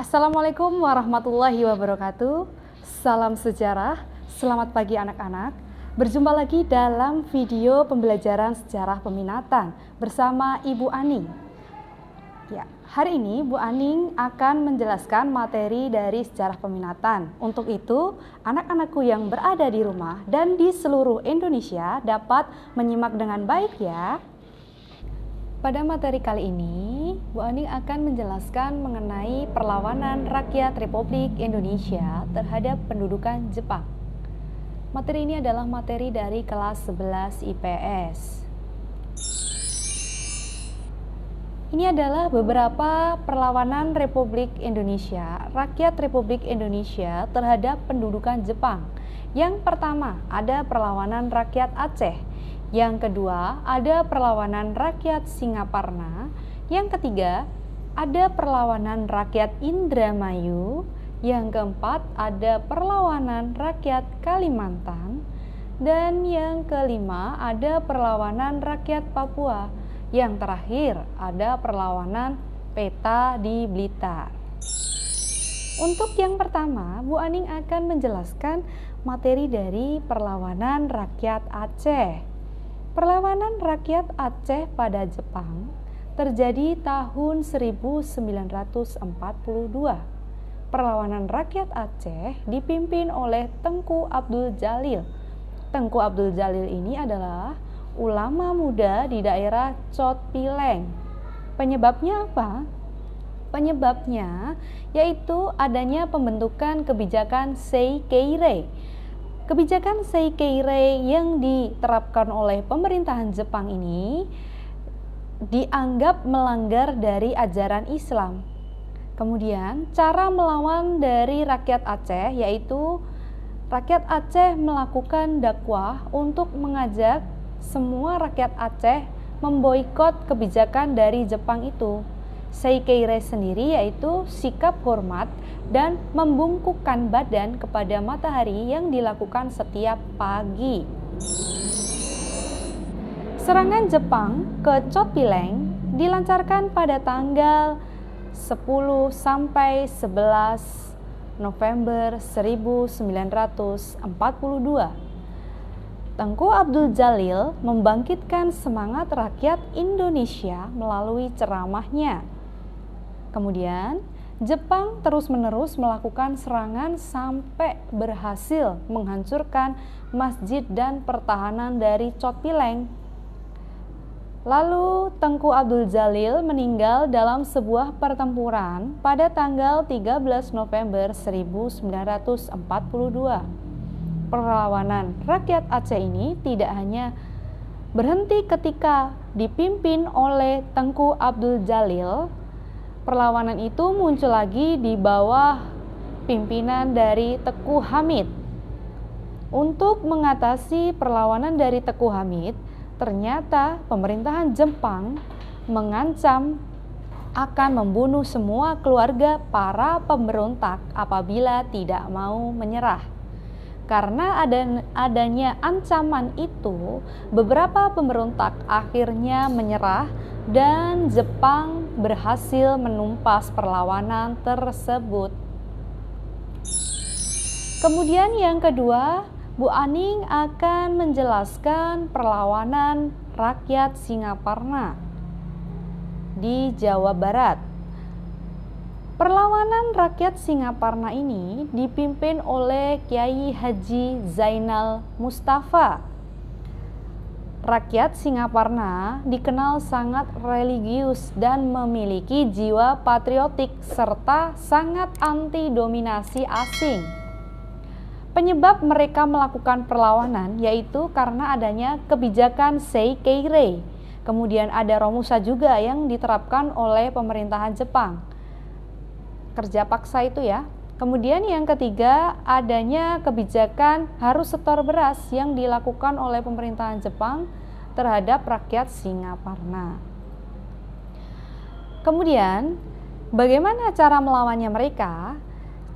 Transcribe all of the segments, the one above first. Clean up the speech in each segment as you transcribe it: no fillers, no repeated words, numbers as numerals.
Assalamualaikum warahmatullahi wabarakatuh. Salam sejarah, selamat pagi anak-anak. Berjumpa lagi dalam video pembelajaran sejarah peminatan bersama Ibu Aning. Ya, hari ini Bu Aning akan menjelaskan materi dari sejarah peminatan. Untuk itu, anak-anakku yang berada di rumah dan di seluruh Indonesia dapat menyimak dengan baik ya. Pada materi kali ini, Bu Aning akan menjelaskan mengenai perlawanan rakyat Republik Indonesia terhadap pendudukan Jepang. Materi ini adalah materi dari kelas 11 IPS. Ini adalah beberapa perlawanan Republik Indonesia, rakyat Republik Indonesia terhadap pendudukan Jepang. Yang pertama, ada perlawanan rakyat Aceh. Yang kedua, ada perlawanan rakyat Singaparna. Yang ketiga, ada perlawanan rakyat Indramayu. Yang keempat, ada perlawanan rakyat Kalimantan. Dan yang kelima, ada perlawanan rakyat Papua. Yang terakhir, ada perlawanan peta di Blitar. Untuk yang pertama, Bu Aning akan menjelaskan materi dari perlawanan rakyat Aceh. Perlawanan rakyat Aceh pada Jepang terjadi tahun 1942. Perlawanan rakyat Aceh dipimpin oleh Tengku Abdul Jalil. Tengku Abdul Jalil ini adalah ulama muda di daerah Chot Pileng. Penyebabnya apa? Penyebabnya yaitu adanya pembentukan kebijakan Seikeirei. Kebijakan Seikeirei yang diterapkan oleh pemerintahan Jepang ini dianggap melanggar dari ajaran Islam. Kemudian, cara melawan dari rakyat Aceh yaitu rakyat Aceh melakukan dakwah untuk mengajak semua rakyat Aceh memboikot kebijakan dari Jepang itu. Seikeirei sendiri yaitu sikap hormat dan membungkukkan badan kepada matahari yang dilakukan setiap pagi. Serangan Jepang ke Chot Pileng dilancarkan pada tanggal 10 sampai 11 November 1942. Tengku Abdul Jalil membangkitkan semangat rakyat Indonesia melalui ceramahnya. Kemudian, Jepang terus-menerus melakukan serangan sampai berhasil menghancurkan masjid dan pertahanan dari Chot Pileng. Lalu, Tengku Abdul Jalil meninggal dalam sebuah pertempuran pada tanggal 13 November 1942. Perlawanan rakyat Aceh ini tidak hanya berhenti ketika dipimpin oleh Tengku Abdul Jalil. Perlawanan itu muncul lagi di bawah pimpinan dari Teku Hamid. Untuk mengatasi perlawanan dari Teku Hamid, ternyata pemerintahan Jepang mengancam akan membunuh semua keluarga para pemberontak apabila tidak mau menyerah. Karena adanya ancaman itu, beberapa pemberontak akhirnya menyerah dan Jepang berhasil menumpas perlawanan tersebut. Kemudian yang kedua, Bu Aning akan menjelaskan perlawanan rakyat Singaparna di Jawa Barat. Perlawanan rakyat Singaparna ini dipimpin oleh Kiai Haji Zainal Mustafa. Rakyat Singaparna dikenal sangat religius dan memiliki jiwa patriotik serta sangat anti dominasi asing. Penyebab mereka melakukan perlawanan yaitu karena adanya kebijakan Seikeirei. Kemudian ada Romusa juga yang diterapkan oleh pemerintahan Jepang. Kerja paksa itu ya. Kemudian yang ketiga, adanya kebijakan harus setor beras yang dilakukan oleh pemerintahan Jepang terhadap rakyat Singaparna. Kemudian, bagaimana cara melawannya mereka?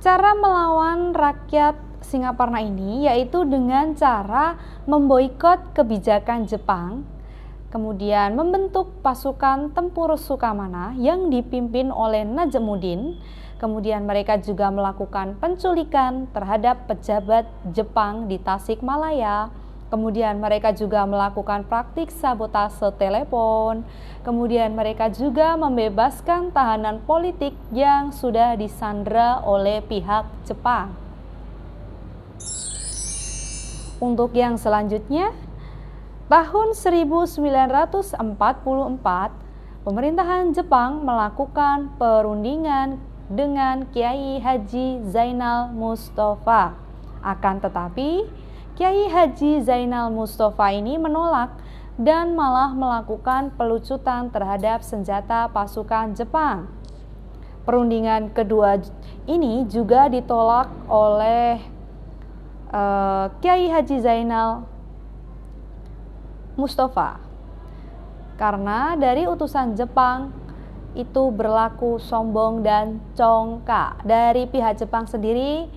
Cara melawan rakyat Singaparna ini yaitu dengan cara memboikot kebijakan Jepang kemudian membentuk pasukan tempur Sukamana yang dipimpin oleh Najmuddin. Kemudian mereka juga melakukan penculikan terhadap pejabat Jepang di Tasikmalaya. Kemudian mereka juga melakukan praktik sabotase telepon. Kemudian mereka juga membebaskan tahanan politik yang sudah disandra oleh pihak Jepang. Untuk yang selanjutnya, tahun 1944, pemerintahan Jepang melakukan perundingan dengan Kiai Haji Zainal Mustafa. Akan tetapi, Kiai Haji Zainal Mustafa ini menolak dan malah melakukan pelucutan terhadap senjata pasukan Jepang. Perundingan kedua ini juga ditolak oleh Kiai Haji Zainal Mustafa karena dari utusan Jepang itu berlaku sombong dan congkak. Dari pihak Jepang sendiri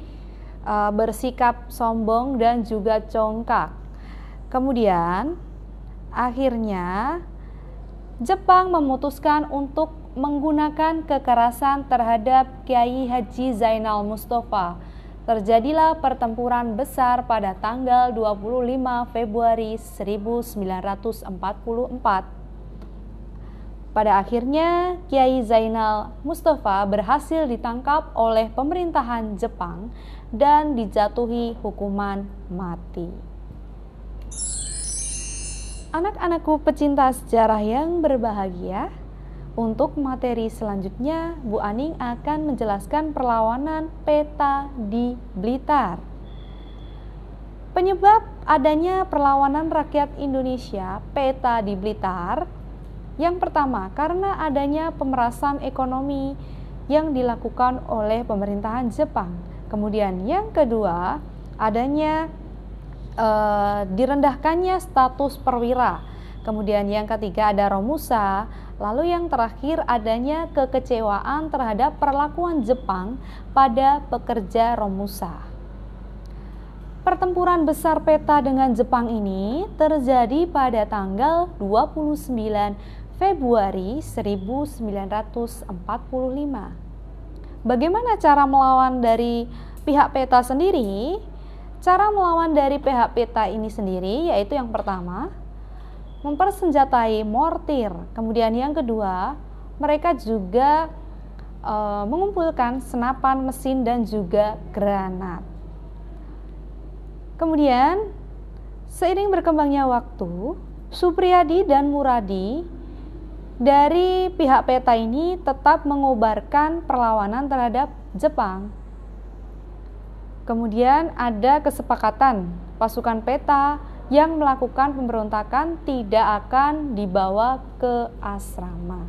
bersikap sombong dan juga congkak. Kemudian akhirnya Jepang memutuskan untuk menggunakan kekerasan terhadap Kiai Haji Zainal Mustafa. Terjadilah pertempuran besar pada tanggal 25 Februari 1944. Pada akhirnya, Kiai Zainal Mustafa berhasil ditangkap oleh pemerintahan Jepang dan dijatuhi hukuman mati. Anak-anakku pecinta sejarah yang berbahagia, untuk materi selanjutnya Bu Aning akan menjelaskan perlawanan peta di Blitar. Penyebab adanya perlawanan rakyat Indonesia peta di Blitar, yang pertama, karena adanya pemerasan ekonomi yang dilakukan oleh pemerintahan Jepang. Kemudian yang kedua, adanya direndahkannya status perwira. Kemudian yang ketiga ada Romusa. Lalu yang terakhir adanya kekecewaan terhadap perlakuan Jepang pada pekerja Romusa. Pertempuran besar peta dengan Jepang ini terjadi pada tanggal 29 Februari 1945. Bagaimana cara melawan dari pihak peta sendiri? Cara melawan dari pihak peta ini sendiri yaitu yang pertama, mempersenjatai mortir. Kemudian yang kedua, mereka juga mengumpulkan senapan mesin dan juga granat. Kemudian seiring berkembangnya waktu, Supriyadi dan Muradi dari pihak peta ini tetap mengobarkan perlawanan terhadap Jepang. Kemudian ada kesepakatan pasukan peta yang melakukan pemberontakan tidak akan dibawa ke asrama.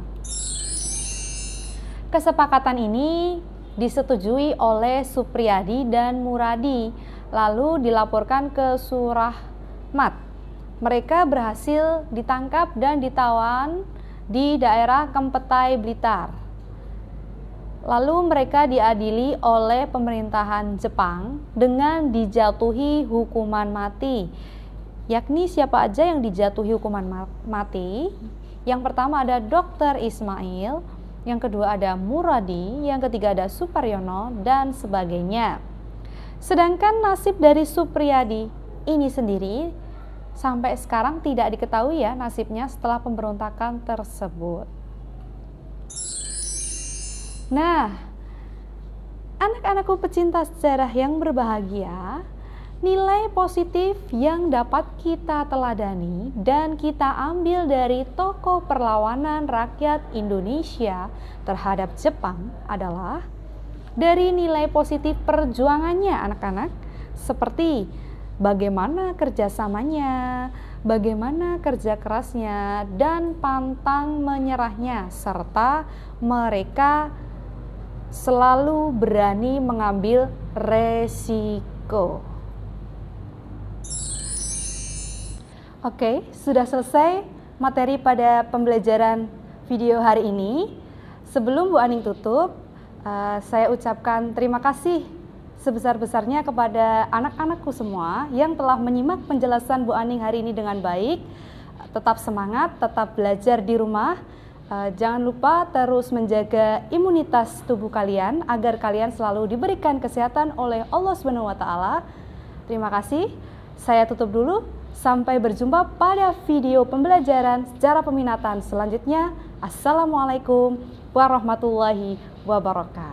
Kesepakatan ini disetujui oleh Supriyadi dan Muradi, lalu dilaporkan ke Surahmat. Mereka berhasil ditangkap dan ditawan di daerah Kempetai, Blitar. Lalu mereka diadili oleh pemerintahan Jepang dengan dijatuhi hukuman mati. Yakni siapa aja yang dijatuhi hukuman mati? Yang pertama ada Dr. Ismail, yang kedua ada Muradi, yang ketiga ada Suparyono, dan sebagainya. Sedangkan nasib dari Supriyadi ini sendiri sampai sekarang tidak diketahui ya nasibnya setelah pemberontakan tersebut. Nah, anak-anakku pecinta sejarah yang berbahagia, nilai positif yang dapat kita teladani dan kita ambil dari tokoh perlawanan rakyat Indonesia terhadap Jepang adalah dari nilai positif perjuangannya anak-anak, seperti bagaimana kerjasamanya, bagaimana kerja kerasnya, dan pantang menyerahnya, serta mereka selalu berani mengambil resiko. Oke, sudah selesai materi pada pembelajaran video hari ini. Sebelum Bu Aning tutup, saya ucapkan terima kasih sebesar-besarnya kepada anak-anakku semua yang telah menyimak penjelasan Bu Aning hari ini dengan baik. Tetap semangat, tetap belajar di rumah. Jangan lupa terus menjaga imunitas tubuh kalian agar kalian selalu diberikan kesehatan oleh Allah SWT. Terima kasih. Saya tutup dulu. Sampai berjumpa pada video pembelajaran sejarah peminatan selanjutnya. Assalamualaikum warahmatullahi wabarakatuh.